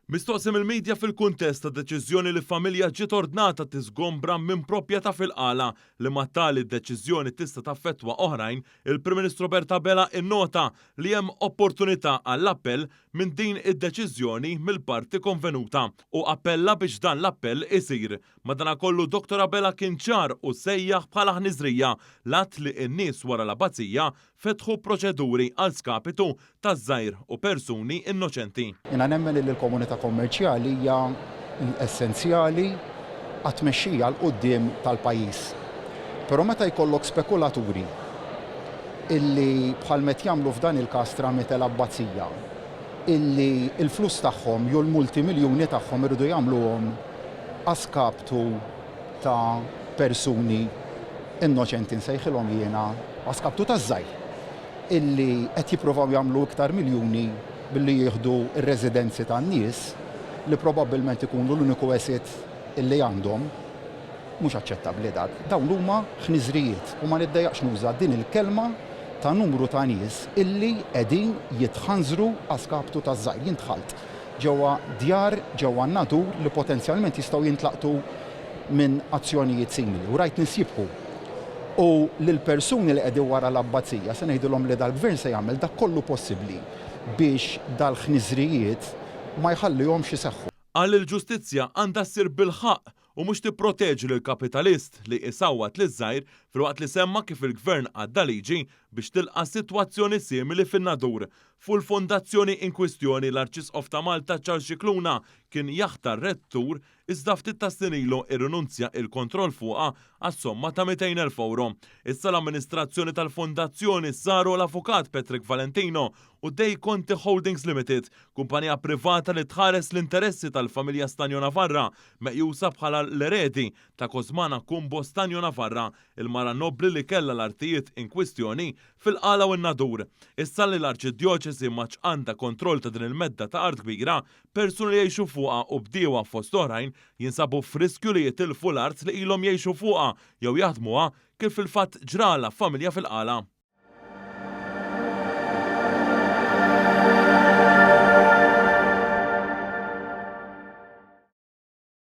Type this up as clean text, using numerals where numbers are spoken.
Mistoqsim il-medja fil-kuntest ta' deċiżjoni li familja ġiet ordnata tiżgombra minn proprjetà fil-qala li ma tali d-deċiżjoni tista' taffettwa oħrajn, il-Prim Ministru Bertabella innota li hemm opportunità għall-appell minn din id-deċiżjoni mill-parti konvenuta u appella biex dan l-appell isir. Madankollu Dr. Abela kien ċar u sejjaħ bħala ħniżrija lat li n-nies wara l-abazzija fetħu proċeduri għal skapitu ta' żgħir u persuni innoċenti. Jiena nemmen li l-komunità kommerċjali hija essenzjali għat-tmexxija l qudiem tal-pajjiż. Però meta jkollok spekulaturi illi bħalmet jagħmlu f'dan il-każ tramite l-abbazzija, illi l-flus tagħhom jew l-multimiljuni tagħhom irridu jagħmluhom għaskaptu ta' persuni innoċenti nsejħilhom jiena għaskaptu ta' żgħir illi qed jippruvaw jagħmlu iktar miljuni billi jieħdu r-residenzi tan-nies li probabbilment ikunu l-uniku esit illi għandhom mhux aċċettabbli dak. Dawn huma ħniżrijiet u ma niddejjaqx nuża din il-kelma ta' numru ta' nies illi qegħdin jitħanżru għaskaptu ta' żgħir. Jintħalt ġewwa djar ġewwa n-natur li potenzjalment jistgħu jintlaqtu minn azzjonijiet simili u rajt nies jibku. U lill-persuni li qegħdin wara l-abbazzija se ngħidulhom li dal-gvern se jagħmel dak kollu possibbli biex dal-ħniżrijiet ma jħallihomx iseħħu. Għal il-ġustizzja għandha ssir bil-ħaq u mhux tipproteġi lill-kapitalist li isawwat liż-żgħir filwaqt li semma kif il-gvern għadda liġi biex tilqa' sitwazzjoni simili fin-nadur. Fu l-fondazzjoni in kwistjoni l-Arċisqof ta' Malta Charles Scicluna kien jaħtar rettur iżda ftit ta' snin ilu irrinunzja il-kontroll fuqha għas-somma ta' 200,000 euro. Issa l-amministrazzjoni tal-fondazzjoni saru l-avukat Patrick Valentino u Dej Conti Holdings Limited, kumpanija privata li tħares l-interessi tal-familja Stanjo Navarra, meqjusa bħala l-eredi ta' Cosmana Kumbo Stanjo Navarra, il-mara nobli li kella l-artijiet in kwistjoni fil-qala u n-nadur. Issa li l-Arċidjoċesi maċ għandha kontroll ta' din il-medda ta' art kbira, persuni li jgħixu fuqha u bdiewa fost oħrajn jinsabu f'riskju li jitilfu l-art li ilhom jgħixu fuqha jew jaħdmuha kif fil-fatt ġrala familja fil-qala.